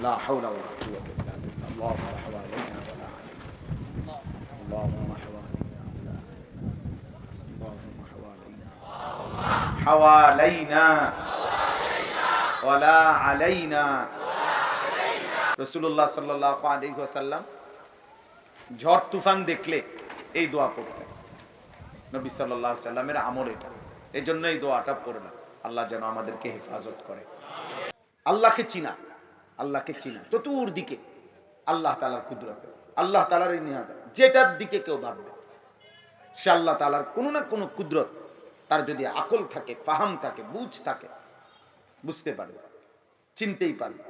লা হাওলা ওয়ালা কুওয়াতা ইল্লা বিল্লাহ। আল্লাহুম্মা হাওয়ালাইনা ওয়ালা আলাইনা। আল্লাহুম্মা হাওয়ালাইনা ওয়ালা আল্লাহুম্মা হাওয়ালাইনা হাওয়ালাইনা ওয়ালা আলাইনা। রাসূলুল্লাহ সাল্লাল্লাহু আলাইহি ওয়াসাল্লাম ঝড় তুফান দেখলে এই দোয়া পড়তেন। নবী সাল্লাল্লাহু আলাইহি সাল্লামের আমল এটা। এজন্য এই দোয়াটা পড়লাম। আল্লাহ যেন আমাদেরকে হেফাজত করে। আল্লাহকে চিনা, আল্লাহকে চিনা চতুর্দিকে আল্লাহ তাআলার কুদরত, আল্লাহ তাআলার এই নিয়ামত, যেটার দিকে কেউ ভাববে সে আল্লাহ তাআলার কোনো না কোনো কুদরত, তার যদি আকল থাকে, ফাহাম থাকে, বুঝ থাকে, বুঝতে পারবে, চিনতেই পারবে।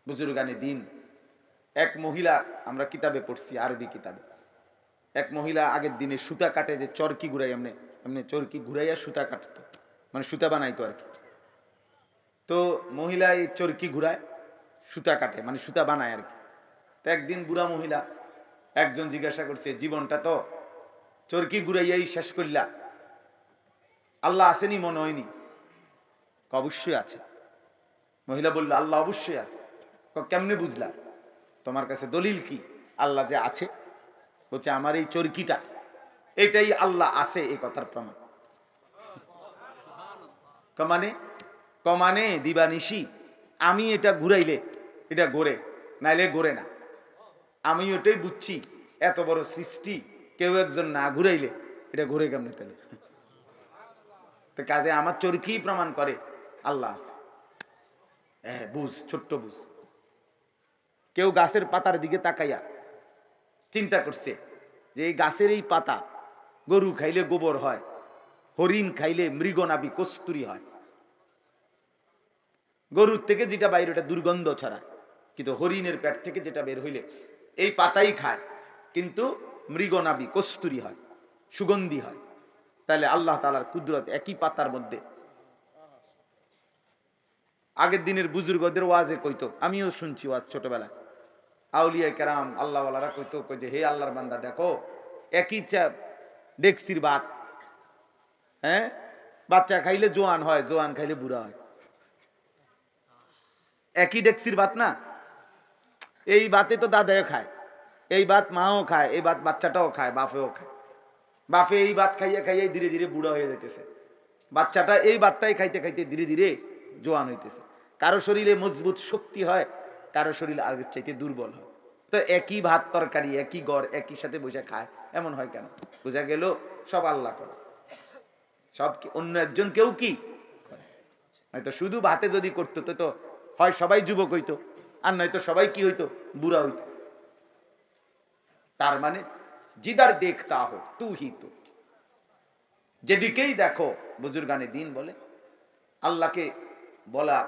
বুজুর্গানে দিন এক মহিলা, আমরা কিতাবে পড়ছি, আরবি কিতাবে, এক মহিলা আগের দিনে সুতা কাটে, যে চরকি ঘুরাই, এমনি এমনি চরকি ঘুরাইয়া সুতা কাটতো, মানে সুতা বানাইতো আর কি। তো মহিলা এই চরকি ঘুরায়, সুতা কাটে, মানে সুতা বানায় আর কি। তো একদিন বুড়া মহিলা একজন জিজ্ঞাসা করছে, জীবনটা তো চরকি ঘুরাইয়াই শেষ করলা, আল্লাহ আসেনি মনে হয়নি? অবশ্যই আছে। মহিলা বলল, আল্লাহ অবশ্যই আছে। কেমনে বুঝলা? তোমার কাছে দলিল কি আল্লাহ যে আছে? বলছে, আমার এই চরকিটা, এটাই আল্লাহ আছে এই কথার প্রমাণ। কমানে দিবানিশি আমি এটা ঘুরাইলে এটা ঘোরে, নাইলে ঘোরে না। আমি ওটাই বুঝছি, এত বড় সৃষ্টি কেউ একজন না ঘুরাইলে এটা ঘুরে কেমনে? তাহলে তো কাজে আমার চরকি প্রমাণ করে আল্লাহ আছে। হ্যাঁ, বুঝ, ছোট্ট বুঝ। কেউ গাছের পাতার দিকে তাকাইয়া চিন্তা করছে যে এই গাছের এই পাতা গরু খাইলে গোবর হয়, হরিণ খাইলে মৃগনাভি কস্তুরী হয়। গরুর থেকে যেটা বাইরে ওটা দুর্গন্ধ ছড়ায়, কিন্তু হরিণের পেট থেকে যেটা বের হইলে এই পাতাই খায়, কিন্তু মৃগনাভি কস্তুরী হয়, সুগন্ধি হয়। তাহলে আল্লাহ তাআলার কুদরত একই পাতার মধ্যে। আগের দিনের বুজুর্গদের ওয়াজে কইতো, আমিও শুনছি ওয়াজ ছোটবেলায়, আউলিয়া কেরাম আল্লাহওয়ালারা কইতো, কই যে হে আল্লাহর বান্দা, দেখো একই ডেকসির ভাত, হ্যাঁ, বাচ্চা খাইলে জোয়ান হয়, জোয়ান খাইলে বুড়া হয়। একই ডেকসির ভাত না? এই ভাতে তো দাদাও খায়, এই ভাত মাও খায়, এই ভাত বাচ্চাটাও খায়, বাপেও খায়। বাপে এই ভাত খাইয়া খাইয়া ধীরে ধীরে বুড়া হয়ে যাইতেছে, বাচ্চাটা এই ভাতটাই খাইতে খাইতে ধীরে ধীরে জোয়ান হইতেছে। কারো শরীরে মজবুত শক্তি হয়, কারো শরীর আগের চাইতে দুর্বল হয়। তো একই ভাত তরকারি, একই গড়, একই সাথে বসে খায়, এমন হয় কেন? বোঝা গেল সব আল্লাহ করে, সব কি অন্য একজন কেউ কি করে? হয়তো শুধু ভাতে যদি করতো তো হয় সবাই যুবক হইতো, আর নয়তো সবাই কি হইতো? বুড়া হইতো। তার মানে জিদার দেখতা হো তু হি তো, যেদিকেই দেখো, বুজুর্গানে দিন বলে আল্লাহকে বলা,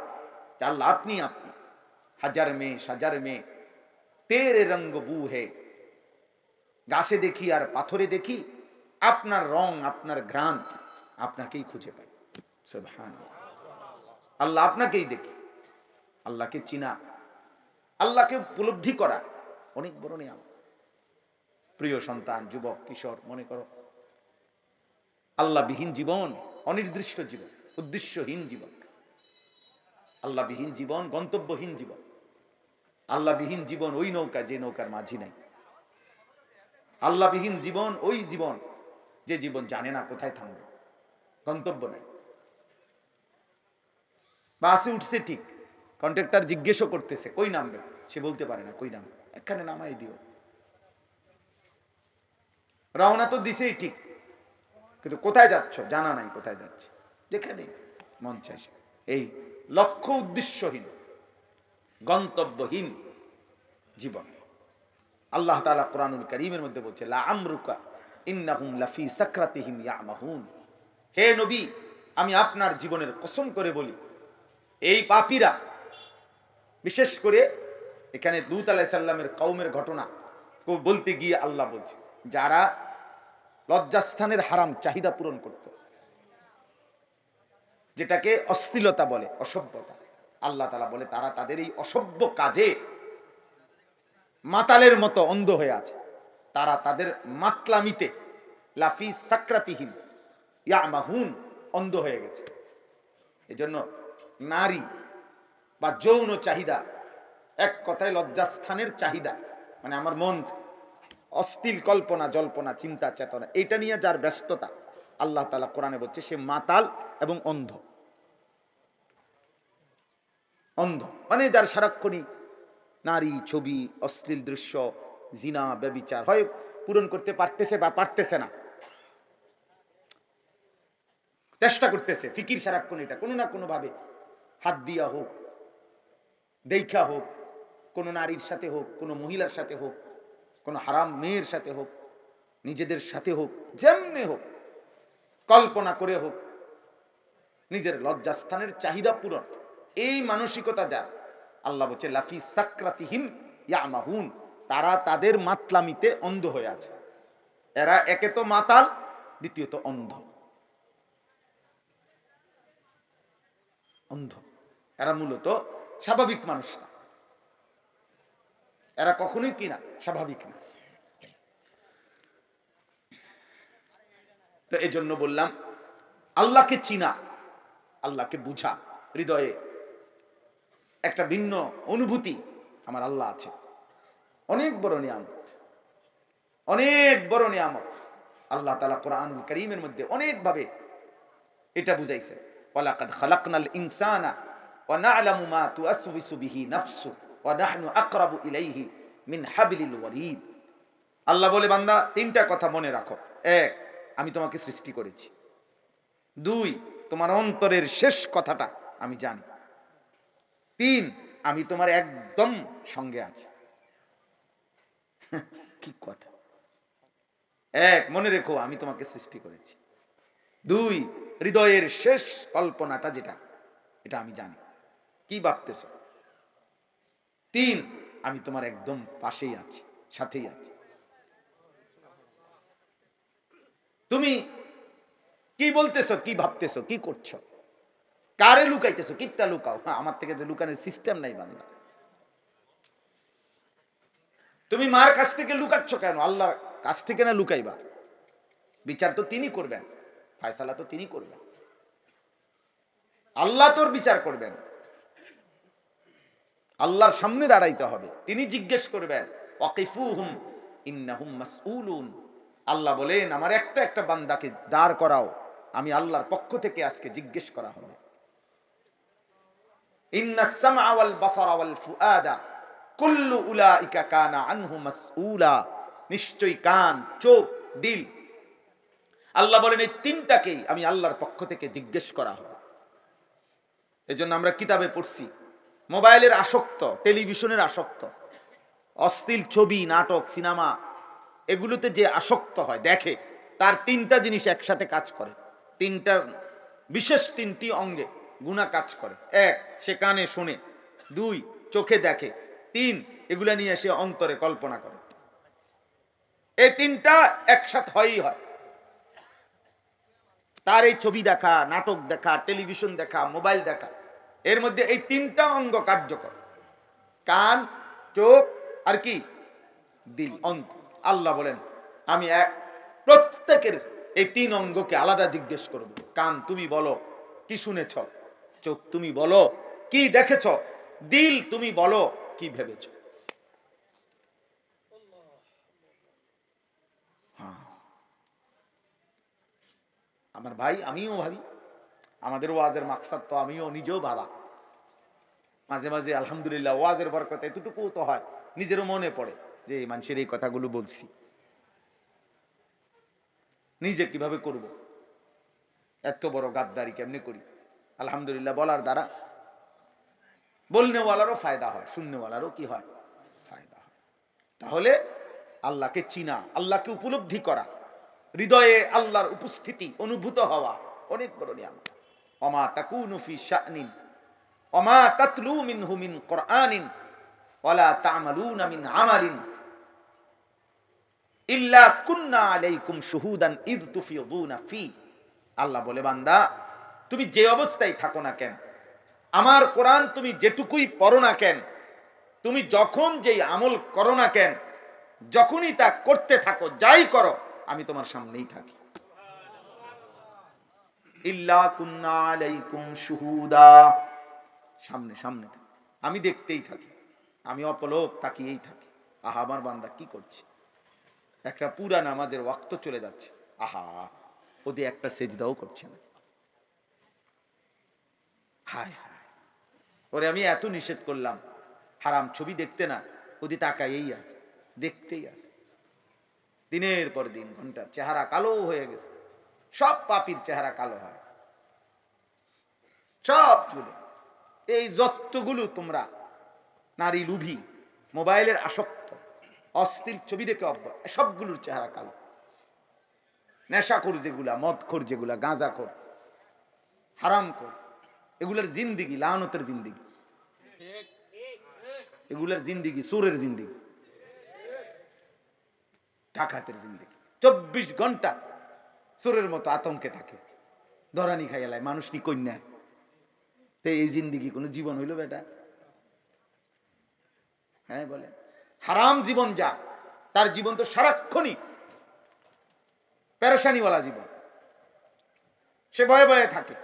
আল্লাহ আপনি আপনি, হাজার মেয়ে সাজার মেয়ে তেরে রঙ্গ বু হে, গাছে দেখি আর পাথরে দেখি আপনার রং, আপনার ঘ্রাণ, আপনাকেই খুঁজে পাই। সুবহানাল্লাহ, আল্লাহ আপনাকেই দেখি। আল্লাহকে চিনা, আল্লাহকে উপলব্ধি করা অনেক বড় নিয়ামত। প্রিয় সন্তান, যুবক, কিশোর, মনে করো আল্লাহবিহীন জীবন অনির্দিষ্ট জীবন, উদ্দেশ্যহীন জীবন। আল্লাহবিহীন জীবন গন্তব্যহীন জীবন। আল্লাহবিহীন জীবন ওই নৌকা যে নৌকার মাঝি নাই। আল্লাহবিহীন জীবন ওই জীবন যে জীবন জানে না কোথায় থামবে, গন্তব্য নাই। বাসে উঠছে ঠিক, কন্ট্রাক্টর জিজ্ঞেসও করতেছে কই নামবে, সে বলতে পারে না কই নামবে, এখানে নামাই দিও। রওনা তো দিছেই ঠিক, কিন্তু কোথায় যাচ্ছ জানা নাই, কোথায় যাচ্ছে যেখানে মন চাইছে। এই লক্ষ্য উদ্দেশ্যহীন গন্তব্যহীন জীবন। আল্লাহ তাআলা কুরআনুল কারীমের মধ্যে বলছে, লা আমরুকা ইন্নাহুম লাফি সাকরাতিহিম ইয়ামাহুন। হে নবী, আমি আপনার জীবনের কসম করে বলি, এই পাপীরা, বিশেষ করে এখানে লূত আলাইহিস সালামের কওমের ঘটনা বলতে গিয়ে আল্লাহ বলছে, যারা লজ্জাস্থানের হারাম চাহিদা পূরণ করত, যেটাকে অশ্লীলতা বলে, অসভ্যতা, আল্লাহ তাআলা বলে তারা তাদের এই অসভ্য কাজে মাতালের মতো অন্ধ হয়ে আছে। তারা তাদের মাতলামিতে লাফি সাকরাতিহিম ইয়ামাহুন, অন্ধ হয়ে গেছে। এজন্য নারী বা যৌন চাহিদা এক কথায় লজ্জাস্থানের চাহিদা, মানে আমার মন অস্থির কল্পনা জল্পনা চিন্তা চেতনা এটা নিয়ে যার ব্যস্ততা, আল্লাহ তাআলা কোরআনে বলছে সে মাতাল এবং অন্ধ। অন্ধ মানে যার সারাক্ষণই নারী, ছবি, অশ্লীল দৃশ্য, জিনা, ব্যভিচার হয় পূরণ করতে পারতেছে বা পারতেছে না, চেষ্টা করতেছে, ফিকির সারাক্ষণ এটা কোনো না কোনো ভাবে, হাত দিয়া হোক, দেখা হোক, কোনো নারীর সাথে হোক, কোনো মহিলার সাথে হোক, কোনো হারাম মেয়ের সাথে হোক, নিজেদের সাথে হোক, যেমনে হোক, কল্পনা করে হোক, নিজের লজ্জাস্থানের চাহিদা পূরণ, এই মানসিকতা যার, আল্লাহ বলছে লাফি সাকরাতিহিম ইয়ামাহুন, তারা তাদের মাতলামিতে অন্ধ হয়ে আছে। এরা একে তো মাতাল, দ্বিতীয়ত অন্ধ। অন্ধ এরা মূলত স্বাভাবিক মানুষ না, এরা কখনোই কিনা স্বাভাবিক না। তো এই জন্য বললাম আল্লাহকে চিনা, আল্লাহকে বুঝা, হৃদয়ে একটা ভিন্ন অনুভূতি, আমার আল্লাহ আছে, অনেক বড় নিয়ামত, অনেক বড় নিয়ামত। আল্লাহ তাআলা কোরআনুল কারীমের মধ্যে অনেক ভাবে এটা বুঝাইছে, ওয়ালাকাদ খালাকনাল ইনসানা ওয়া না'লামু মা তুওয়াসওয়িসু বিহি নাফসু ওয়া নাহনু আকরাবু ইলাইহি মিন হাবলিল ওয়ারিদ। আল্লাহ বলে বান্দা তিনটা কথা মনে রাখো। এক, আমি তোমাকে সৃষ্টি করেছি। দুই, তোমার অন্তরের শেষ কথাটা আমি জানি। তিন, আমি তোমার একদম সঙ্গে আছি। কি কথা! এক, মনে রেখো আমি তোমাকে সৃষ্টি করেছি। দুই, হৃদয়ের শেষ কল্পনাটা যেটা, এটা আমি জানি, কি ভাবতেছ। তিন, আমি তোমার একদম পাশেই আছি, সাথেই আছি। তুমি কি বলতেছো, কি ভাবতেছো, কি করছো, কারে লুকাইতেছো, কিত্তা লুকাও। হ্যাঁ, আমার থেকে যে লুকানোর সিস্টেম নাই বান্দা। তুমি মার কাছ থেকে লুকাচ্ছ কেন? আল্লাহর কাছ থেকে না লুকাইবা? বিচার তো তিনি করবেন, ফয়সালা তো তিনি করবেন, আল্লাহ তোর বিচার করবেন, আল্লাহর সামনে দাঁড়াইতে হবে, তিনি জিজ্ঞেস করবেন। ওয়াকিফুহুম ইন্নাহুম মাসউলুন। আল্লাহ বলেন আমার একটা একটা বান্দাকে দাঁড় করাও, আমি আল্লাহর পক্ষ থেকে আজকে জিজ্ঞেস করা হবে। ইন্নাস সামআ ওয়াল বাসারা ওয়াল ফুআদা কুল্লু উলাইকা কানা আনহু মাসউলা। নিশ্চয়ই কান, চোখ, দিল, আল্লাহ বলেন এই তিনটাকেই আমি আল্লাহর পক্ষ থেকে জিজ্ঞেস করা হবে। এজন্য আমরা কিতাবে পড়ছি, মোবাইলের আসক্ত, টেলিভিশনের আসক্ত, অশ্লীল ছবি, নাটক, সিনেমা, এগুলোতে যে আসক্ত হয়, দেখে, তার তিনটা জিনিস একসাথে কাজ করে, তিনটা বিশেষ তিনটি অঙ্গে গুনাহ কাজ করে। এক, সে কানে শুনে। দুই, চোখে দেখে। তিন, এগুলা নিয়ে সে অন্তরে কল্পনা করে। এই তিনটা একসাথে হয়ই হয়। তার এই ছবি দেখা, নাটক দেখা, টেলিভিশন দেখা, মোবাইল দেখা, এর মধ্যে এই তিনটা অঙ্গ কার্যকর, কান, চোখ আর কি, দিল, অন্তর। আল্লাহ বলেন আমি প্রত্যেকের এই তিন অঙ্গকে আলাদা জিজ্ঞেস করব। কান তুমি বলো কি শুনেছ, চোখ তুমি বলো কি দেখেছ, দিল তুমি বলো কি ভেবেছ। আমার ভাই, আমিও ভাবি, আমাদের ওয়াজের মাকসাদ তো আমিও নিজেও ভাবা, মাঝে মাঝে আলহামদুলিল্লাহ ওয়াজের বরকতে এতটুকু তো হয়, নিজেরও মনে পড়ে যে মানুষের এই কথাগুলো বলছি, নিজে কিভাবে করব, এত বড় গাদ্দারি কেমনে করি। আলহামদুলিল্লাহ বলার দ্বারা বলনেওয়ালারও ফায়দা হয়, শূন্যওয়ালারও কি হয়, ফায়দা হয়। তাহলে আল্লাহকে চিনা, আল্লাহকে উপলব্ধি করা, হৃদয়ে আল্লাহর উপস্থিতি অনুভূত হওয়া অনেক বড় নিয়ামত। ওমা তাকুনু ফি শানিন ওমা তাতলু মিনহু মিন কুরআনিন ওয়ালা তা'মালুনা মিন আমালিন ইল্লা কুন্না আলাইকুম শুহুদান ইয তুফিদুনা ফি। আল্লাহ বলে বান্দা তুমি যে অবস্থায় থাকো না কেন, আমার কোরআন তুমি যেটুকুই পড়ো না কেন, তুমি যখন যেই আমল করো না কেন, যখনই তা করতে থাকো, যাই করো, আমি তোমার সামনেই থাকি। ইল্লা কুন্না আলাইকুম শুহুদা, সামনে সামনে আমি দেখতেই থাকি। আমি অপলক তাকিয়েই থাকি, আহা আমার বান্দা কি করছে, একটা পুরা নামাজের ওয়াক্ত চলে যাচ্ছে, আহা ওদের একটা সেজদাও করছে না। হায় হায়, ওরে আমি এত নিষেধ করলাম হারাম ছবি দেখতে না, ওদি তাকাইয়েই আছে, দেখতেই আছে। দিনের পর দিন ঘন্টার চেহারা কালো হয়ে গেছে। সব পাপীর চেহারা কালো হয়, সবগুলো। এই যতগুলো তোমরা নারী লুভি, মোবাইলের আসক্ত, অশ্লীল ছবি দেখে অভ্যাস, সবগুলোর চেহারা কালো। নেশাখোর যেগুলা, মদখোর যেগুলা, গাঁজাখোর, হারামখোর, এগুলার জিন্দিগি লানতের জিন্দিগি, এগুলার জিন্দিগি চোরের জিন্দিগি, ডাকাতের জিন্দিগি। 24 ঘন্টা চোরের মতো আতঙ্কে থাকে, ধরানি খাইয়ালায় মানুষ নি কন্যা। এই জিন্দিগি কোন জীবন হইল বেটা? হ্যাঁ বলে, হারাম জীবন যা, তার জীবন তো সারাক্ষণই পেরেশানিওয়ালা জীবন। সে ভয়ে ভয়ে থাকে,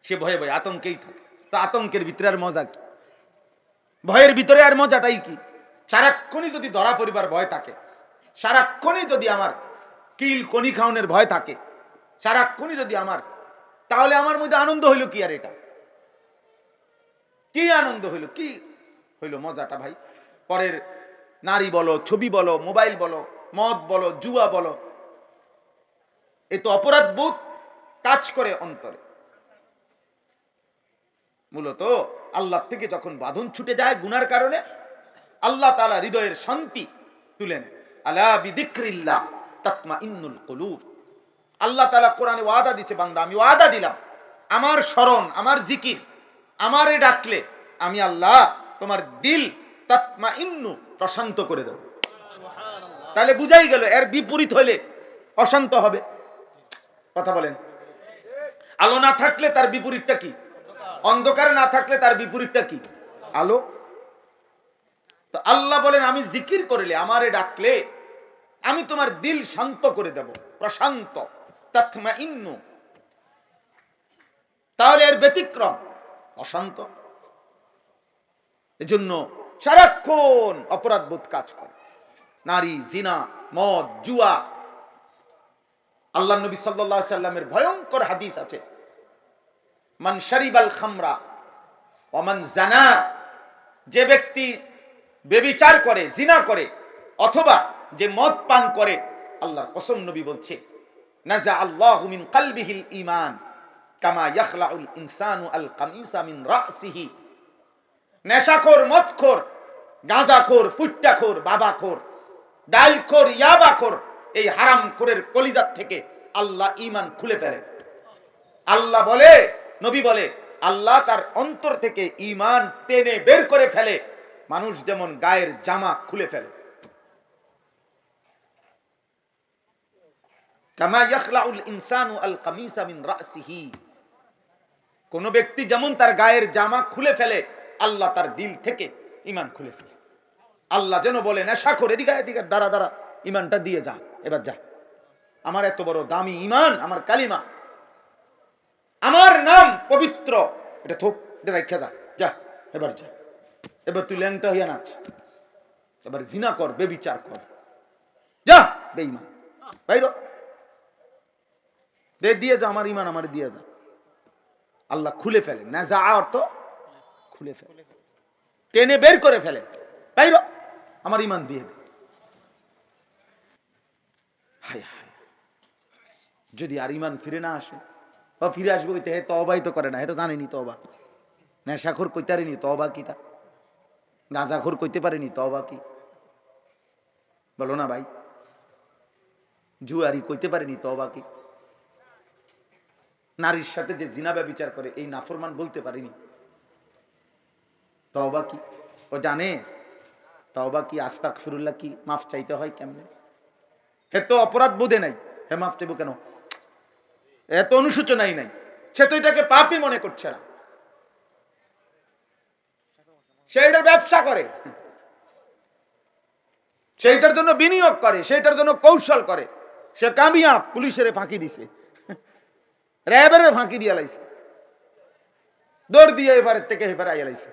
সে ভয়ে ভয়ে আতঙ্কেই থাকে। তো আতঙ্কের ভিতরে আর মজা কি? ভয়ের ভিতরে আর মজাটাই কি? সারাক্ষণই যদি ধরা পরিবার ভয় থাকে, সারাক্ষণই যদি আমার কিল কনি খাওনের ভয় থাকে, সারাক্ষণই যদি আমার, তাহলে আমার মধ্যে আনন্দ হইল কি? আর এটা কি আনন্দ হইল, কি হইল মজাটা ভাই? পরের নারী বলো, ছবি বলো, মোবাইল বলো, মদ বলো, জুয়া বলো, এ তো অপরাধ বোধ কাজ করে অন্তরে। মূলত আল্লাহ থেকে যখন বাঁধন ছুটে যায় গুনার কারণে, আল্লাহ তাআলা হৃদয়ের শান্তি তুলে নেয়। আলা বিযিকরিল্লাহ তাতমাইন্নুল কুলুব। আল্লাহ তাআলা কোরআনে ওয়াদা দিয়েছে, বান্দা আমি ওয়াদা দিলাম, আমার স্মরণ, আমার জিকির, আমারে ডাকলে আমি আল্লাহ তোমার দিল তাতমাইন্নু, প্রশান্ত করে দেব। তাহলে বুঝাই গেল, এর বিপরীত হলে অশান্ত হবে। কথা বলেন, আলো না থাকলে তার বিপরীতটা কি? অন্ধকার না থাকলে তার বিপরীতটা কি? আলো। তো আল্লাহ বলেন আমি জিকির করলে, আমারে ডাকলে আমি তোমার দিল শান্ত করে দেব, প্রশান্ত, তাতমাইন্নু। তাহলে এর ব্যতিক্রম অশান্ত। এজন্য সারাক্ষণ অপরাধ বোধ কাজ করে, নারী, জিনা, মদ, জুয়া। আল্লাহ নবী সাল্লাল্লাহু আলাইহি সাল্লামের ভয়ঙ্কর হাদিস আছে, মান শারিবাল খামরা ওয়া মান জানা, যে ব্যক্তি ব্যভিচার করে, জিনা করে, অথবা যে মদ পান করে, আল্লাহর কসম নবী বলছে, নাজা আল্লাহু মিন কলবিহিল ঈমান কামা ইয়াখলাউল ইনসানু আল কামিসা মিন রাসিহি। নেশাখোর, মদখোর, গাঁজাখোর, ফুট্টাখোর, বাবাখোর, ডালখোর, ইয়াবাখোর, এই হারামখোরের কলিজার থেকে আল্লাহ ঈমান খুলে ফেলে। আল্লাহ বলে, নবী বলে, আল্লাহ তার অন্তর থেকে ঈমান টেনে বের করে ফেলে, মানুষ যেমন গায়ের জামা খুলে ফেলে। কামা ইয়াখলাউল ইনসানু আল কামিসা মিন রাসিহি। কোন ব্যক্তি যেমন তার গায়ের জামা খুলে ফেলে, আল্লাহ তার দিল থেকে ঈমান খুলে ফেলে। আল্লাহ যেন বলে, নেশাখোর, এদিকে এদিকে, দাঁড়া দাঁড়া, ঈমানটা দিয়ে যা, এবার যা। আমার এত বড় দামি ঈমান, আমার কালিমা, আমার নাম পবিত্র, এটা থোক, এটা রাখা যা, যা এবার যা। এবার তুই ল্যাংটা হইয়া নাচ, এবার জিনা কর, বেবিচার কর, যা বেঈমান, বাইর দে, দিয়ে যা, আমার ঈমান আমার দিয়ে যা। আল্লাহ খুলে ফেলে, নাজা অর্থ খুলে ফেলে, টেনে বের করে ফেলে, বাইর আমার ঈমান দিয়ে দে। হায় হায়, যদি আর ঈমান ফিরে না আসে, বা ফিরে আসবে কইতে, হে তওবাই তো করে না, হে তো জানেনি তওবা। নেশাখোর কইতে পারেনি তওবা কি, তা গাঁজাখোর কইতে পারেনি তওবা কি, বলো না ভাই। জুয়ারি কইতে পারেনি তওবা কি। নারীর সাথে যে জিনা ব্যভিচার করে, এই নাফরমান বলতে পারেনি তওবা কি। ও জানে তওবা কি, আস্তাগফিরুল্লাহ কি, মাফ চাইতে হয় কেমনে। হে তো অপরাধ বোধে নাই, হে মাফ চাইব কেন, এত অনুশোচনাই নাই, সে তো এটাকে পাপই মনে করছে না, সে এটার ব্যবসা করে, সেইটার জন্য বিনিয়োগ করে, সেইটার জন্য কৌশল করে। সে কামিয়াব, পুলিশের ফাঁকি দিছে, র্যাবের ফাঁকি দিয়ে লাইছে, দৌড় দিয়ে এবারের থেকে এবারে আইয়া লাইছে।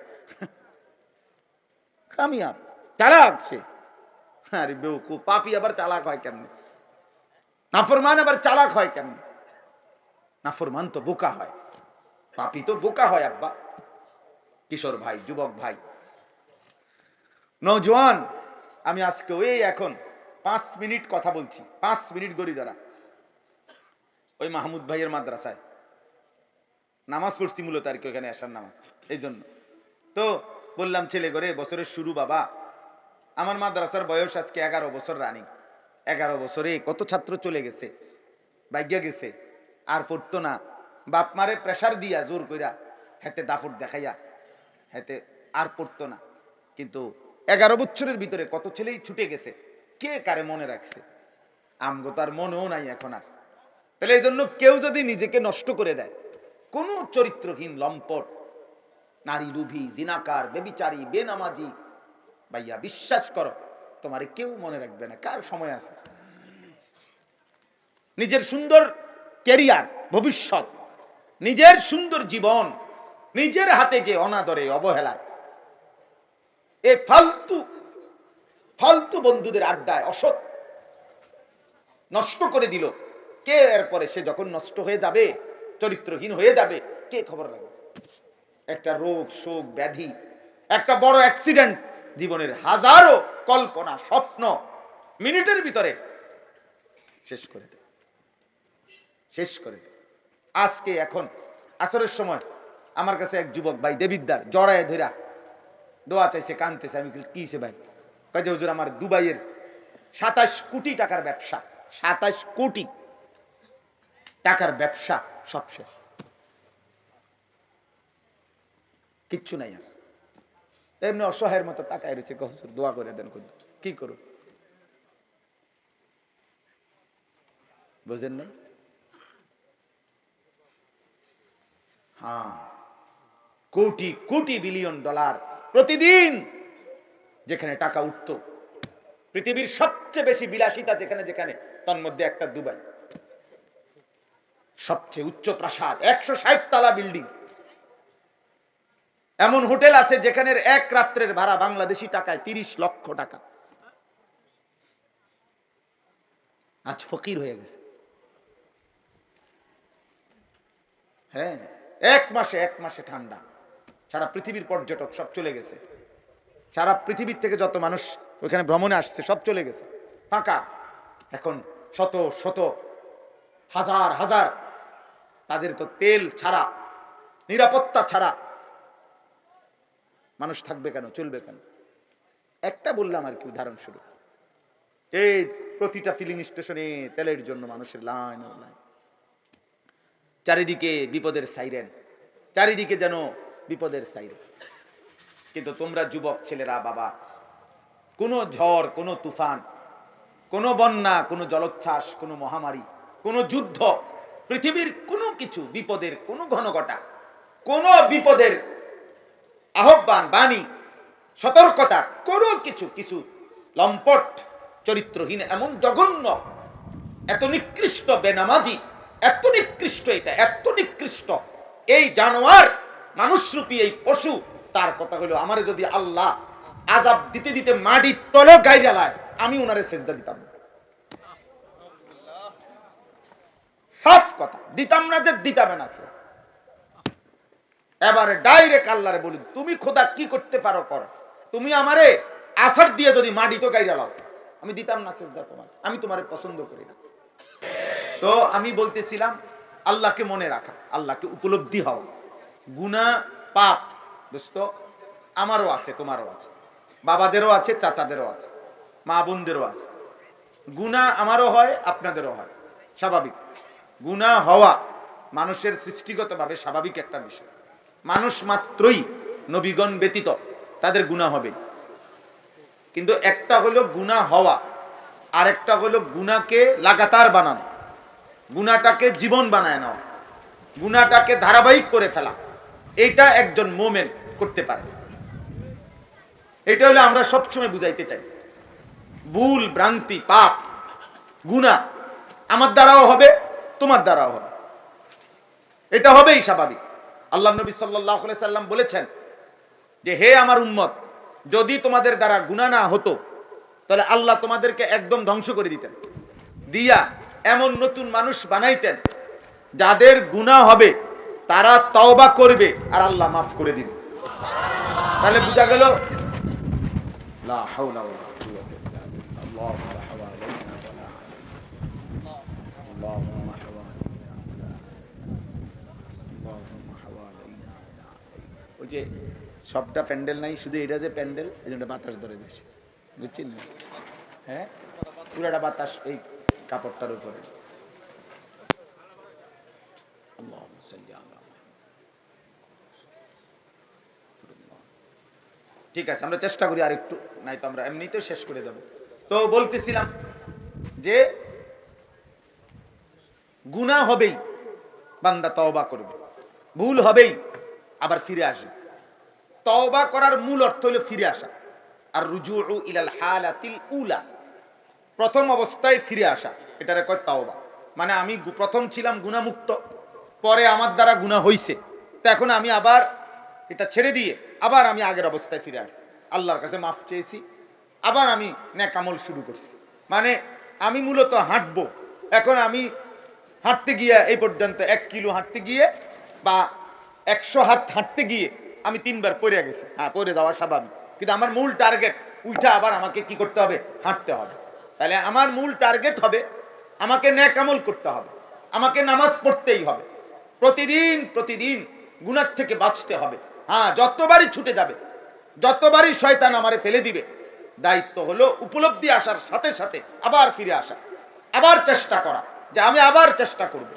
কামিয়াব, চালাক সে। আরে বেউকুফ, পাপী আবার চালাক হয় কেমনে? নাফরমান আবার চালাক হয় কেমনে? নাফরমান তো বোকা হয়, পাপী তো বোকা হয়। আব্বা, কিশোর ভাই, যুবক ভাই, নওজোয়ান, আমি আজকে ওই এখন 5 মিনিট কথা বলছি, 5 মিনিট গড়ি যারা ওই মাহমুদ ভাইয়ের মাদ্রাসায় নামাজ পড়ছি, মূলত আর কি ওখানে আসার নামাজ। এই জন্য তো বললাম, ছেলে করে বছরের শুরু বাবা, আমার মাদ্রাসার বয়স আজকে 11 বছর রানিং। 11 বছরে কত ছাত্র চলে গেছে, ভাগ্যা গেছে, আর পড়তো না। বাপ মারে প্রেসার দিয়া জোর কইরা হাতে দাফট দেখাইয়া হাতে আর পড়তো না। কিন্তু 11 বছরের ভিতরে কত ছেলেই ছুটে গেছে, কে কারে মনে রাখছে? আমগো তার মনেও নাই এখন আর। তাহলে এই জন্য কেউ যদি নিজেকে নষ্ট করে দেয়, কোন চরিত্রহীন লম্পট, নারী লুভি, জিনাকার, বেবিচারী, বেনামাজি, ভাইয়া বিশ্বাস করো, তোমারে কেউ মনে রাখবে না। কার সময় আছে? নিজের সুন্দর ক্যারিয়ার, ভবিষ্যৎ, নিজের সুন্দর জীবন নিজের হাতে যে অনাদরে, অবহেলায়, এ ফালতু ফালতু বন্ধুদের আড্ডায় অসৎ নষ্ট করে দিল। কে এরপরে সে যখন নষ্ট হয়ে যাবে, চরিত্রহীন হয়ে যাবে, কে খবর রাখবে? একটা রোগ, শোক, ব্যাধি, একটা বড় অ্যাক্সিডেন্ট, জীবনের হাজারো কল্পনা, স্বপ্ন মিনিটের ভিতরে শেষ করে দেয়, শেষ করে দেয়। আজকে এখন আসরের সময় আমার কাছে এক যুবক ভাই দেবিদ্দার জড়ায় ধরা দোয়া চাইছে, কানতেছে। আমি কি সে ভাই? কয় যে হুজুর, আমার দুবাইয়ের 27 কোটি টাকার ব্যবসা, 27 কোটি টাকার ব্যবসা সব শেষ, কিচ্ছু নাই আর। এমনি অসহায়ের মতো তাকায় রয়েছে, হুজুর দোয়া করে দেন। কি করো, বুঝেন নাই? হ্যাঁ, কোটি কোটি বিলিয়ন ডলার প্রতিদিন যেখানে টাকা উঠত, পৃথিবীর সবচেয়ে বেশি বিলাসিতা যেখানে যেখানে, তার মধ্যে একটা দুবাই। সবচেয়ে উচ্চ প্রাসাদ, 160 তলা বিল্ডিং। এমন হোটেল আছে যেখানের এক রাত্রের ভাড়া বাংলাদেশি টাকায় 30 লক্ষ টাকা। আজ ফকির হয়ে গেছে। হ্যাঁ, এক মাসে ঠান্ডা, সারা পৃথিবীর পর্যটক সব চলে গেছে, সারা পৃথিবীর থেকে যত মানুষ ওইখানে ভ্রমণে আসছে সব চলে গেছে, ফাঁকা। এখন শত শত হাজার হাজার, তাদের তো তেল ছাড়া, নিরাপত্তা ছাড়া মানুষ থাকবে কেন, চলবে কেন? একটা বললাম আর কি উদাহরণস্বরূপ। এই প্রতিটা ফিলিং স্টেশনে তেলের জন্য মানুষের লাইন লাইন, চারিদিকে বিপদের সাইরেন, চারিদিকে যেন বিপদের সাইরেন। কিন্তু তোমরা যুবক ছেলেরা বাবা, কোনো ঝড়, কোনো তুফান, কোনো বন্যা, কোনো জলোচ্ছ্বাস, কোনো মহামারী, কোনো যুদ্ধ, পৃথিবীর কোনো কিছু বিপদের, কোনো ঘনঘটা, কোনো বিপদের আহ্বান, বাণী, সতর্কতা, কোনো কিছু কিছু লম্পট, চরিত্রহীন, এমন জঘন্য, এত নিকৃষ্ট বেনামাজি, এত নিকৃষ্ট, এটা এত নিকৃষ্ট এই জানোয়ার, মানুষরূপী এই পশু, তার কথা হলো, আমারে যদি আল্লাহ আযাব দিতে দিতে মাটির তলে গাইরা লায়, আমি ওনারে সেজদা দিতাম না। সাফ কথা, দিতাম না, যে দিতাম না। এবারে ডাইরেক্ট আল্লাহরে বলি, তুমি খোদা কি করতে পারো করো, তুমি আমারে আসার দিয়ে যদি মাটি তো গাইরা লাও, আমি দিতাম না সেজদা তোমার, আমি তোমারে পছন্দ করি না। তো আমি বলতেছিলাম, আল্লাহকে মনে রাখা, আল্লাহকে উপলব্ধি হওয়া। গুনাহ পাপ দোস্ত আমারও আছে, তোমারও আছে, বাবাদেরও আছে, চাচাদেরও আছে, মা বোনদেরও আছে। গুনাহ আমারও হয়, আপনাদেরও হয়, স্বাভাবিক। গুনাহ হওয়া মানুষের সৃষ্টিগতভাবে স্বাভাবিক একটা বিষয়। মানুষ মাত্রই, নবীগণ ব্যতীত, তাদের গুনাহ হবে। কিন্তু একটা হলো গুনাহ হওয়া, আর একটা হলো গুনাহকে লাগাতার বানানো, গুনাহটাকে জীবন বানায় নেওয়া, গুনাহটাকে ধারাবাহিক করে ফেলা। এটা একজন মুমিন করতে পারে। এটা হলো আমরা সবসময় বুঝাইতে চাই। ভুল, ভ্রান্তি, পাপ, গুনাহ আমার দ্বারাও হবে, তোমার দ্বারাও হবে, এটা হবেই স্বাভাবিক। আল্লাহ নবী সাল্লাল্লাহু আলাইহি সাল্লাম বলেছেন যে, হে আমার উম্মত, যদি তোমাদের দ্বারা গুনাহ না হতো তাহলে আল্লাহ তোমাদেরকে একদম ধ্বংস করে দিতেন, দিয়া এমন নতুন মানুষ বানাইতেন যাদের গুনাহ হবে, তারা তওবা করবে আর আল্লাহ মাফ করে দিবে। তাহলে বোঝা গেল লা হাওলা ওয়ালা কুওয়াতা ইল্লা বিল্লাহ। আল্লাহুম্মা হাওয়ালাইনা ওয়ালা আলাইনা, আল্লাহুম্মা হাওয়ালাইনা ওয়ালা আল্লাহুম্মা হাওয়ালাইনা ওয়ালা আলাইনা। ওই যে সবটা প্যান্ডেল নাই, শুধু এটা যে প্যান্ডেল, এই জন্য বাতাস ধরে বেশি, বুঝছেন? হ্যাঁ, পুরাটা বাতাস এই কাপড়টার উপরে। আল্লাহুম্মা সাল্লি আলা। ঠিক আছে, আমরা চেষ্টা করি আর একটু, নাই তো আমরা এমনিতেও শেষ করে যাব। তো বলতেছিলাম যে গুনাহ হবেই, বান্দা তওবা করবে, ভুল হবেই, আবার ফিরে আসবে। তওবা করার মূল অর্থ হলো ফিরে আসা, আর রুজুউ ইলাল হালাতিল উলা, প্রথম অবস্থায় ফিরে আসা, এটারে কয় তওবা। মানে আমি প্রথম ছিলাম গুনাহমুক্ত, পরে আমার দ্বারা গুনাহ হইছে, তো এখন আমি আবার এটা ছেড়ে দিয়ে আবার আমি আগের অবস্থায় ফিরে আসছি, আল্লাহর কাছে মাফ চেয়েছি, আবার আমি নেক আমল শুরু করছি। মানে আমি মূলত হাঁটবো, এখন আমি হাঁটতে গিয়ে এই পর্যন্ত 1 কিলো হাঁটতে গিয়ে বা 100 হাত হাঁটতে গিয়ে আমি 3 বার পড়ে গেছি। হ্যাঁ, পড়ে যাওয়া স্বাভাবিক, কিন্তু আমার মূল টার্গেট উঠা আবার আমাকে কি করতে হবে? হাঁটতে হবে। তাহলে আমার মূল টার্গেট হবে আমাকে নেক আমল করতে হবে, আমাকে নামাজ পড়তেই হবে, প্রতিদিন প্রতিদিন গুনাহ থেকে বাঁচতে হবে। হ্যাঁ, যতবারই ছুটে যাবে, যতবারই শয়তান আমারে ফেলে দিবে, দায়িত্ব হলো উপলব্ধি আসার সাথে সাথে আবার ফিরে আসা, আবার চেষ্টা করা যে আমি আবার চেষ্টা করব,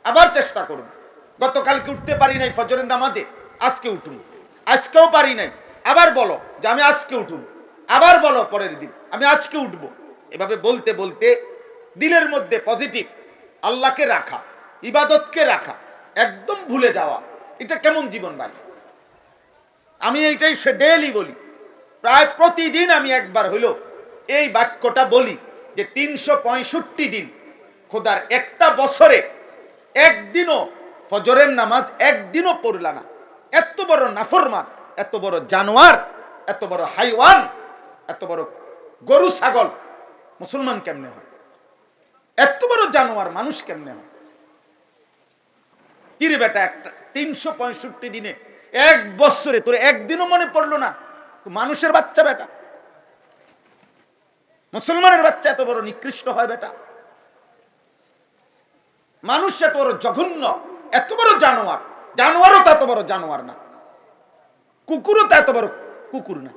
আবার চেষ্টা করব। গতকালকে উঠতে পারি নাই ফজরের নামাজে, আজকে উঠুন। আজকেও পারি নাই, আবার বলো যে আমি আজকে উঠুন, আবার বলো পরের দিন আমি আজকে উঠব। এভাবে বলতে বলতে দিলের মধ্যে পজিটিভ, আল্লাহকে রাখা, ইবাদতকে রাখা, একদম ভুলে যাওয়া, এটা কেমন জীবন ভাই? আমি এইটাই ডেইলি বলি, প্রায় প্রতিদিন আমি একবার হইলো এই বাক্যটা বলি যে 365 দিন, খোদার একটা বছরে একদিনও ফজরের নামাজ একদিনও পড়লা না, এত বড় নাফরমান, এত বড় জানোয়ার, এত বড় হাইওয়ান, এত বড় গরু ছাগল মুসলমান কেমনে হয়? এত বড় জানোয়ার মানুষ কেমনে হয়? কি রে বেটা, একটা 365 দিনে এক বছরে তোর একদিনও মনে পড়লো না? মানুষের বাচ্চা বেটা, মুসলমানের বাচ্চা এত বড় নিকৃষ্ট হয় বেটা? মানুষ এত বড় জঘন্য, এত বড় জানোয়ার, জানোয়ারও তো এত বড় জানোয়ার না, কুকুরও তো এত বড় কুকুর না।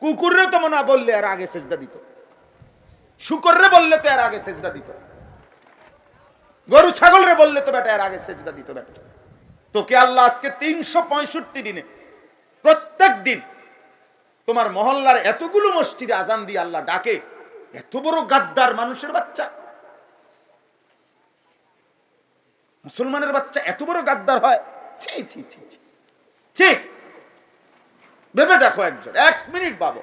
কুকুররে তো মনে বললে আর আগে সেজদা দিত, শুকররে বললে তো এর আগে সেজদা দিত, গরু ছাগলরে বললে তো বেটা এর আগে সেজদা দিত বেটা। তোকে আল্লাহ আজকে 365 দিনে প্রত্যেক দিন তোমার মহল্লার এতগুলো মসজিদে আজান দিয়ে আল্লাহ ডাকে, এত বড় গাদ্দার মানুষের বাচ্চা, মুসলমানের বাচ্চা এত বড় গাদ্দার হয়? ছি ছি ছি ছি। ভেবে দেখো, একজন 1 মিনিট ভাবো,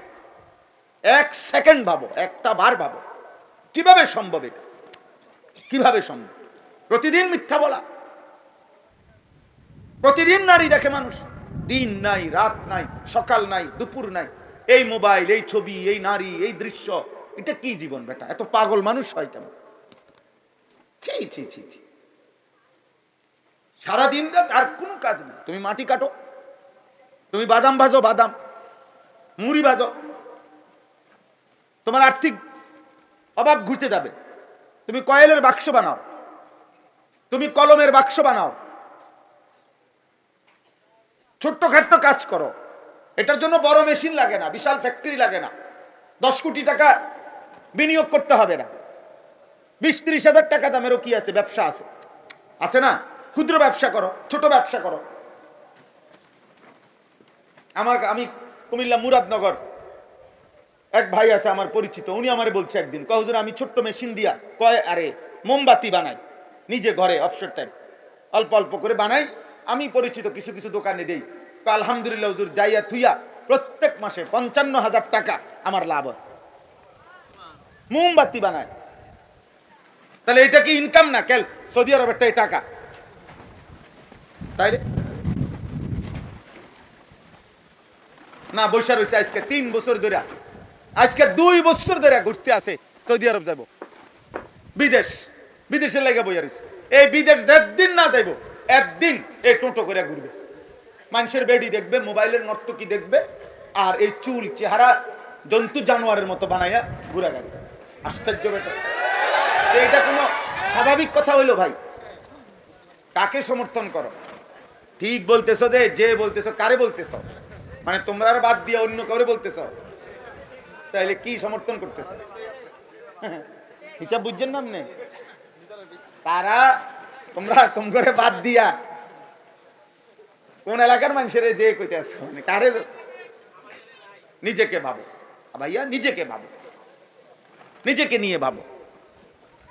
1 সেকেন্ড ভাবো, একটা বার ভাবো, কিভাবে সম্ভব এটা? কিভাবে সম্ভব? প্রতিদিন মিথ্যা বলা, প্রতিদিন নারী দেখে মানুষ, দিন নাই রাত নাই, সকাল নাই দুপুর নাই, এই মোবাইল, এই ছবি, এই নারী, এই দৃশ্য, এটা কি জীবন বেটা? এত পাগল মানুষ হয় কেন? ছি ছি ছি ছি। সারাদিন রাত আর কোনো কাজ নেই, তুমি মাটি কাটো, তুমি বাদাম ভাজো, বাদাম মুড়ি ভাজো, তোমার আর্থিক অভাব ঘুচে যাবে, তুমি কয়েলের বাক্স বানাও, তুমি কলমের বাক্স বানাও, ছোট্টখাট্ট কাজ করো। এটার জন্য বড় মেশিন লাগে না, বিশাল ফ্যাক্টরি লাগে না, 10 কোটি টাকা বিনিয়োগ করতে হবে না, 20-30 হাজার টাকা দামেরও কি আছে, ব্যবসা আছে, আছে না? ক্ষুদ্র ব্যবসা করো, ছোট ব্যবসা করো। আমি কুমিল্লা মুরাদনগর এক ভাই আছে আমার পরিচিত, উনি আমারে বলছে একদিন, কয় হুজুর আমি ছোট্ট মেশিন দিয়া আরে মোমবাতি বানাই, নিজে ঘরে অবসর টাইম অল্প অল্প করে বানাই, আমি পরিচিত কিছু কিছু দোকানে দেই। আলহামদুলিল্লাহ হুজুর, যাইয়া থুইয়া প্রত্যেক মাসে 55,000 টাকা আমার লাভ হয়, মোমবাতি বানায়। তাহলে এটা কি ইনকাম না? কেল সৌদি আরবের টাকা, তাই রে? না বৈশা রয়েছে আজকে 3 বছর ধরে, আজকে 2 বছর ধরে ঘুরতে আছে সৌদি আরব যাব, বিদেশের লেগে বইয়া রয়েছে। এই বিদেশ যেদিন না যাইব একদিন এই টোটো করে ঘুরবে, মানুষের বেডি দেখবে, মোবাইলের নর্তকী দেখবে, আর এই চুল চেহারা জন্তু জানোয়ারের মতো বানাইয়া ঘুরা গাড়ি। আশ্চর্য ব্যাপার, এইটা কোনো স্বাভাবিক কথা হইলো ভাই? কাকে সমর্থন করো? ঠিক বলতেছো যে বলতেছো, কারে বলতেছো? মানে তোমরা আর বাদ দিয়ে অন্য কাউরে বলতেছো, তাইলে কি সমর্থন করতেছো? হিসাব বুঝছেন না আপনি? তারা তোমরা বাদ দিয়া কোন এলাকার মানুষের যে কইতে আছো, মানে কারে? নিজেকে ভাবো ভাইয়া, নিজেকে ভাবো, নিজেকে নিয়ে ভাবো।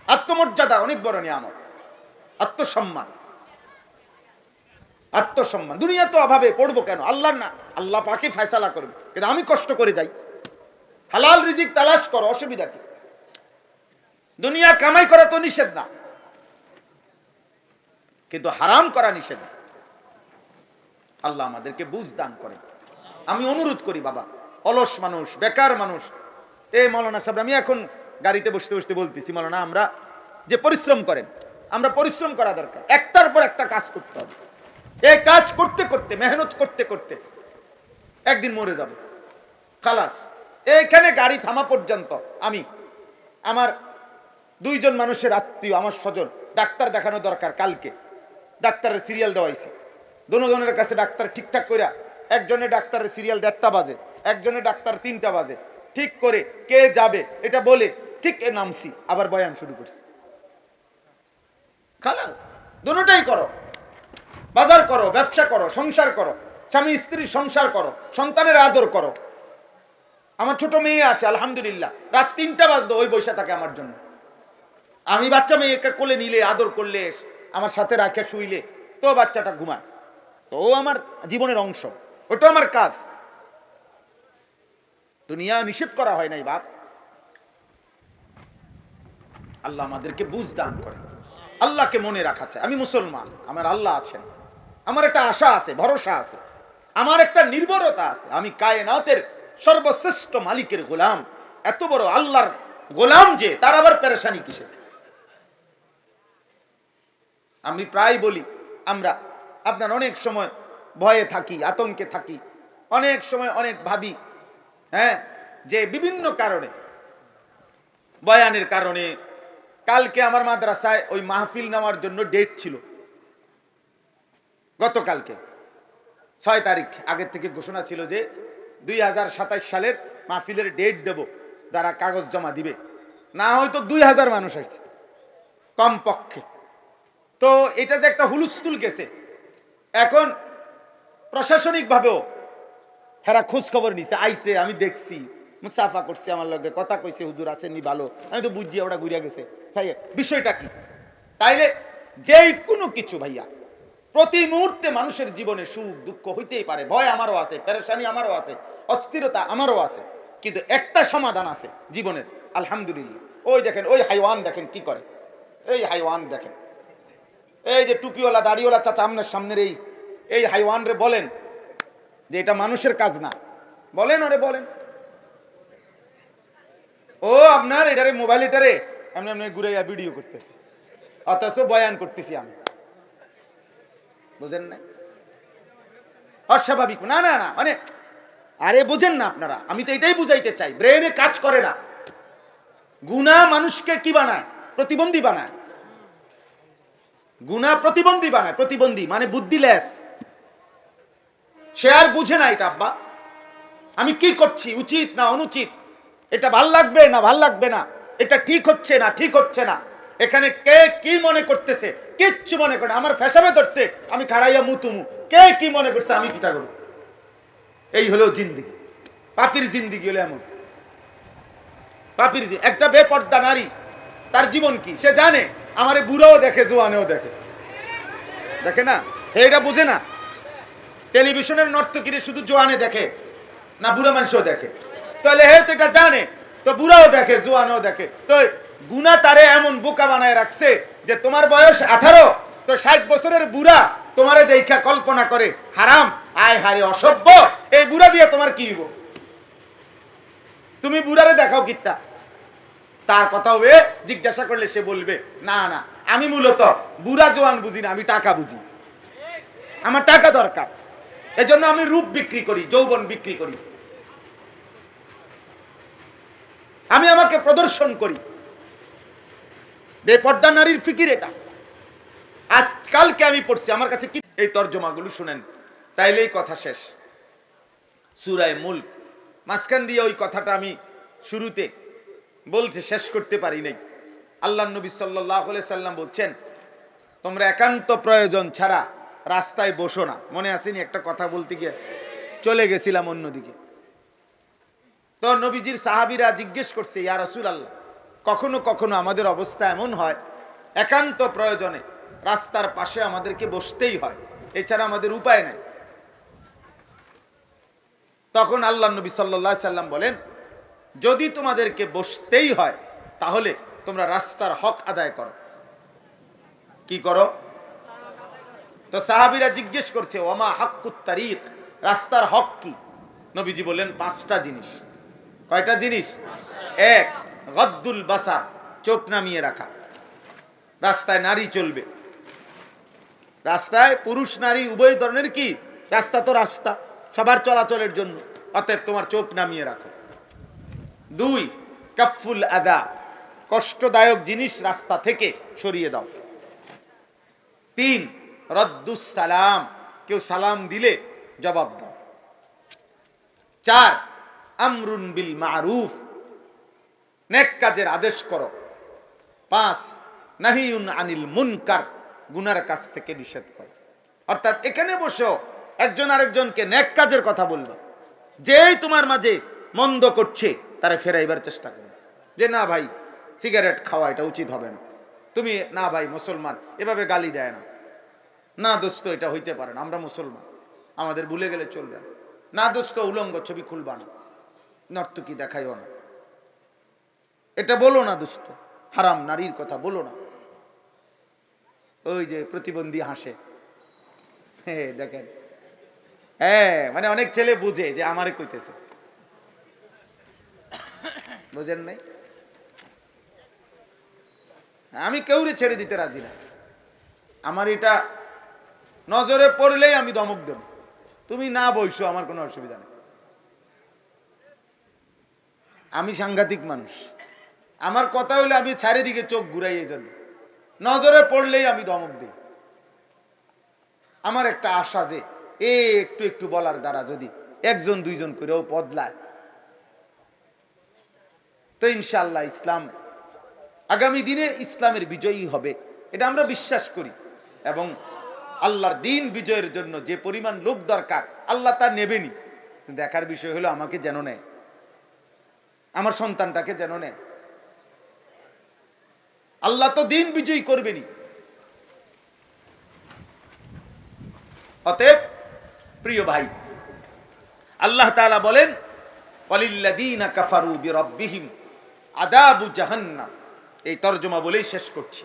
আত্মমর্যাদা অনেক বড় নিয়ামত, আত্মসম্মান। দুনিয়া তো অভাবে পড়বো কেন? আল্লাহ না, আল্লাহ পাকে ফয়সালা করবে, কিন্তু আমি কষ্ট করে যাই, হালাল রিজিক তালাশ করো, অসুবিধা কি? দুনিয়া কামাই করা তো নিষেধ না, কিন্তু হারাম করা নিষেধ। আল্লাহ আমাদেরকে বুঝ দান করে। আমি অনুরোধ করি বাবা, অলস মানুষ, বেকার মানুষ, এই মৌলানা সাহেব, আমি এখন গাড়িতে বসতে বসতে বলতেছি, মৌলানা আমরা যে পরিশ্রম করেন, আমরা পরিশ্রম করা দরকার, একটার পর একটা কাজ করতে হবে। এই কাজ করতে করতে, মেহনত করতে করতে একদিন মরে যাব, খালাস। এইখানে গাড়ি থামা পর্যন্ত আমি আমার 2 জন মানুষের আত্মীয়, আমার স্বজন, ডাক্তার দেখানো দরকার, কালকে ডাক্তারের সিরিয়াল দেওয়াইছি, দুজনের কাছে ডাক্তার ঠিকঠাক করে, একজনের ডাক্তারের সিরিয়াল 1:30 বাজে, একজনের ডাক্তার 3টা বাজে, ঠিক করে কে যাবে এটা বলে ঠিক এ নামছি, আবার বয়ান শুরু করছি, খালাস। দুটোটাই করো, বাজার করো, ব্যবসা করো, সংসার করো, স্বামী স্ত্রীর সংসার করো, সন্তানের আদর করো। আমার ছোট মেয়ে আছে আলহামদুলিল্লাহ, রাত 3টা বাজতো ওই বৈশা থাকে আমার জন্য। আমি বাচ্চা মেয়েকে কোলে নিলে, আদর করলে, আমার সাথে রাখে শুইলে তো বাচ্চাটা ঘুমায়, তো আমার জীবনের অংশ, ওটা আমার কাজ। দুনিয়া নিষেধ করা হয় নাই বাপ। আল্লাহ আমাদেরকে বুঝ দান করে, আল্লাহকে মনে রাখা চাই। আমি মুসলমান, আমার আল্লাহ আছেন, আমার একটা আশা আছে, ভরসা আছে, আমার একটা নির্ভরতা আছে, আমি কায়নাতের সর্বশ্রেষ্ঠ মালিকের গোলাম। এত বড় আল্লাহর গোলাম যে, তার আবার পেরেশানি কিসে? আমি প্রায় বলি, আমরা আপনার অনেক সময় ভয়ে থাকি, আতঙ্কে থাকি, অনেক সময় অনেক ভাবি, হ্যাঁ, যে বিভিন্ন কারণে, বয়ানের কারণে। কালকে আমার মাদ্রাসায় ওই মাহফিল নেওয়ার জন্য ডেট ছিল, গতকালকে 6 তারিখ, আগের থেকে ঘোষণা ছিল যে 2027 সালের মাহফিলের ডেট দেব, যারা কাগজ জমা দিবে। না হয়তো 2000 মানুষ আসছে কমপক্ষে। তো এটা যে একটা হুলস্থুল গেছে, এখন প্রশাসনিক ভাবেও হেরা খোঁজ খবর নিছে, আইছে, আমি দেখছি, মুসাফা করছে, আমার লগে কথা কইছে, হুজুর আসেননি ভালো, আমি তো বুঝিয়া ওটা ঘুরিয়া গেছে। বিষয়টা কি? তাইলে যেই কোনো কিছু ভাইয়া, প্রতি মুহূর্তে মানুষের জীবনে সুখ দুঃখ হইতেই পারে, ভয় আমারও আছে, পেরেশানি আমারও আছে, অস্থিরতা আমারও আছে, কিন্তু একটা সমাধান আছে জীবনের, আলহামদুলিল্লাহ। ওই দেখেন, ওই হাইওয়ান দেখেন কি করে, এই হাইওয়ান দেখেন, এই যে টুপিওয়ালা দাড়িওয়ালা চাচা আপনার সামনের এই হাইওয়ান রে বলেন যে এটা মানুষের কাজ না, বলেন ওরে, বলেন ও আপনার এটারে মোবাইল, এটারে এমনি এমনি ঘুরাইয়া ভিডিও করতেছে, অথচ বয়ান করতেছি আমি, বুঝেন না? অস্বাভাবিক না, না না, মানে আরে বুঝেন না আপনারা, আমি তো এটাই বুঝাইতে চাই, ব্রেনে কাজ করে না। গুনাহ মানুষকে কি বানায়? প্রতিবন্ধী বানায়। গুনাহ প্রতিবন্ধী বানায়, প্রতিবন্ধী মানে বুদ্ধিলেস। সে আর বুঝে না এটা, আব্বা আমি কি করছি, উচিত না অনুচিত, এটা ভাল লাগবে না ভাল লাগবে না, এটা ঠিক হচ্ছে না ঠিক হচ্ছে না, এখানে কে কি মনে করতেছে, কিচ্ছু মনে করে না, আমার ফেসাবে ধরছে, আমি খারাইয়া মুতুমু, কে কি মনে করছে আমি কিতা করব। এই হলো জিন্দিগি, পাপির জিন্দিগি হলো এমন, পাপির। একটা বেপর্দা নারী, তার জীবন কি সে জানে? আমারে বুড়াও দেখে, জোয়ানেও দেখে, দেখে না, এটা বুঝে না। টেলিভিশনের নর্তকীরে শুধু জোয়ানে দেখে না বুড়া মানুষও দেখে? তাহলে হে তো এটা জানে, তো বুড়াও দেখে, জোয়ানও দেখে। তো গুনাহ তারে এমন বোকা বানায় রাখছে যে তোমার বয়স 18, তো 60 বছরের বুড়া তোমারে দেখা কল্পনা করে হারাম, আয় হারে অসভ্য, এই বুড়া দিয়ে তোমার কি হইব? তুমি বুড়ারে দেখাও কিত্তা? তার কথা হবে, জিজ্ঞাসা করলে সে বলবে না না, আমি মূলত বুড়া জোয়ান বুঝি না, আমি টাকা বুঝি, আমার টাকা দরকার, এজন্য আমি রূপ বিক্রি করি, যৌবন বিক্রি করি, আমি আমাকে প্রদর্শন করি। বেপর্দা নারীর ফিকির এটা। আজকালকে আমি পড়ছি, আমার কাছে কি এই তর্জমাগুলো শুনেন, তাইলেই কথা শেষ। সূরা মুলক মাঝখান দিয়ে ওই কথাটা আমি শুরুতে বলতে শেষ করতে পারি নাই। আল্লাহর নবী সাল্লাল্লাহু আলাইহি সাল্লাম বলছেন, তোমরা একান্ত প্রয়োজন ছাড়া রাস্তায় বসো না। মনে আসেনি একটা কথা বলতে গিয়ে চলে গেছিলাম অন্যদিকে। তো নবীজির সাহাবীরা জিজ্ঞেস করছে, ইয়া রাসূলুল্লাহ, কখনো কখনো আমাদের অবস্থা এমন হয় একান্ত প্রয়োজনে রাস্তার পাশে আমাদেরকে বসতেই হয়, এছাড়া আমাদের উপায় নাই। তখন আল্লাহর নবী সাল্লাল্লাহু আলাইহি সাল্লাম বলেন, যদি তোমাদেরকে বসতেই হয় তাহলে তোমরা রাস্তার হক আদায় করো। কি করো? তো সাহাবীরা জিজ্ঞেস করছে, ওমা হাক্কুত তারিক, রাস্তার হক কি? নবীজি বলেন 5টা জিনিস। কয়টা জিনিস? 1, গদ্দুল বাসার, চোখ নামিয়ে রাখা। রাস্তায় নারী চলবে, রাস্তায় পুরুষ নারী উভয় ধরনের কি, রাস্তা তো রাস্তা সবার চলাচলের জন্য, অতএব তোমার চোখ নামিয়ে রাখো। 2, কাফুল আদা, কষ্টদায়ক জিনিস রাস্তা থেকে সরিয়ে দাও। 3, রদ্দুস সালাম, কেউ সালাম দিলে জবাব দাও। 4, আমরুন বিল মারুফ, নেক কাজের আদেশ করো। 5, নাহিউন আনিল মুনকার, গুনার কাজ থেকে নিষেধ করো। অর্থাৎ এখানে বসেও একজন আরেকজনকে নেক কাজের কথা বলবা, যেই তোমার মাঝে মন্দ করছে তারা ফেরাইবার চেষ্টা করবে, যে না ভাই সিগারেট খাওয়া এটা উচিত হবে না, তুমি না ভাই মুসলমান এভাবে গালি দেয় না, না দোস্ত এটা হইতে পারে না, আমরা মুসলমান আমাদের ভুলে গেলে চলবে না, না দোস্ত উলঙ্গ ছবি খুলবা না, নর্তকী দেখাইও না, এটা বলো না দোস্ত, হারাম নারীর কথা বলো না। ওই যে প্রতিবন্ধী হাসে, দেখেন, মানে অনেক ছেলে বুঝে যে আমারে কইতেছে, বুঝেন নাই? আমি কেউরে ছেড়ে দিতে রাজি না, আমার এটা নজরে পড়লেই আমি ধমক দেব, তুমি না বইসো আমার কোনো অসুবিধা নেই। আমি সাংঘাতিক মানুষ, আমার কথা হইলে আমি চারিদিকে চোখ ঘুরাই, এই জন্য নজরে পড়লেই আমি ধমক দিই। আমার একটা আশা যে একটু একটু বলার দ্বারা যদি 1জন 2জন করেও বদলায়, তো ইনশাআল্লাহ ইসলাম আগামী দিনে ইসলামের বিজয়ী হবে, এটা আমরা বিশ্বাস করি। এবং আল্লাহর দিন বিজয়ের জন্য যে পরিমাণ লোক দরকার আল্লাহ তা নেবেনি। দেখার বিষয় হলো আমাকে যেন নেয়, আমার সন্তানটাকে যেন নেয়। আল্লাহ তো দিন বিজয়ী করবেনি। অতএব প্রিয় ভাই, আল্লাহ তাআলা বলেন, ওয়ালিল্লাযীনা কাফারু বিরাব্বিহিম আযাবু জাহান্নাম। এই তরজমা বলেই শেষ করছি।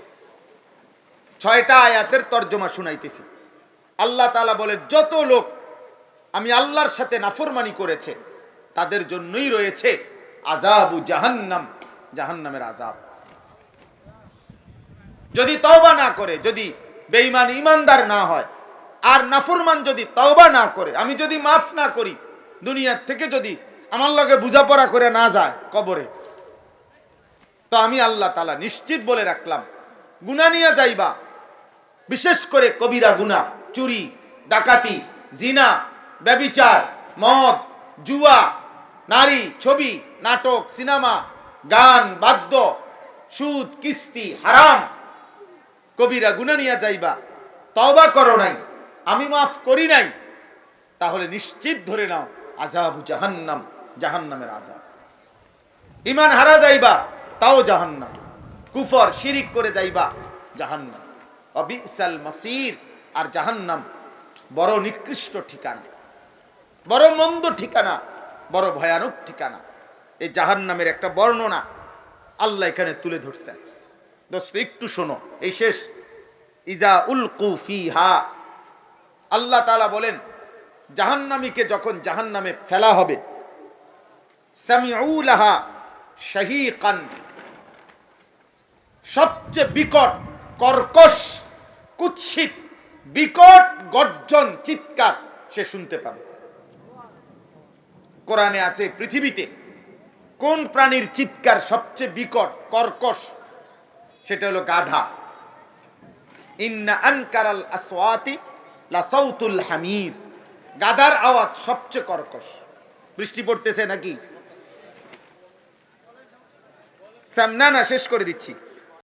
6টা আয়াতের তরজমা শুনাইতেছি। আল্লাহ তাআলা বলে, যত লোক আমি আল্লাহর সাথে নাফরমানি করেছে তাদের জন্যই রয়েছে আযাবু জাহান্নাম, জাহান্নামের আযাব। যদি তওবা না করে, যদি বেঈমান ঈমানদার না হয়, আর নাফরমান যদি তওবা না করে, আমি যদি মাফ না করি, দুনিয়ার থেকে যদি আমার লগে বুঝাপড়া করে না যায় কবরে, তো আমি আল্লাহ তাআলা নিশ্চিত বলে রাখলাম, গুনাহ নিয়ে যাইবা, বিশেষ করে কবিরা গুনাহ, চুরি, ডাকাতি, জিনা, ব্যভিচার, মদ, জুয়া, নারী, ছবি, নাটক, সিনেমা, গান, বাদ্য, সুদ, কিস্তি, হারাম, কবিরা গুনাহ নিয়ে যাইবা, তওবা করো নাই, আমি মাফ করি নাই, তাহলে নিশ্চিত ধরে নাও আযাবু জাহান্নাম, জাহান্নামের আযাব। ঈমান হারা যাইবা, তাও জাহান্নাম। কুফর শিরিক করে যাইবা, জাহান্নাম। অবিসাল মাসির, আর জাহান্নাম বড় নিকৃষ্ট ঠিকানা, বড় মন্দ ঠিকানা, বড় ভয়ানক ঠিকানা। এই জাহান্নামের একটা বর্ণনা আল্লাহ এখানে তুলে ধরছেন। দোস্ত একটু শোনো, এই শেষ। ইজা উলকু ফিহা, আল্লাহ তাআলা বলেন, জাহান্নামীকে যখন জাহান্নামে ফেলা হবে, সামিউ লাহা শাহীকান, সবচেয়ে বিকট, কর্কশ, কুৎসিত, বিকট গর্জন, চিৎকার সে শুনতে পাবে। কোরআনে আছে পৃথিবীতে কোন প্রাণীর চিৎকার সবচেয়ে বিকট, কর্কশ, সেটা হলো গাধা। ইন্না আনকারাল আসওয়াতি লাসাউতুল হামির, গাধার আওয়াজ সবচেয়ে কর্কশ। বৃষ্টি পড়তেছে নাকি? সামনা না, শেষ করে দিচ্ছি।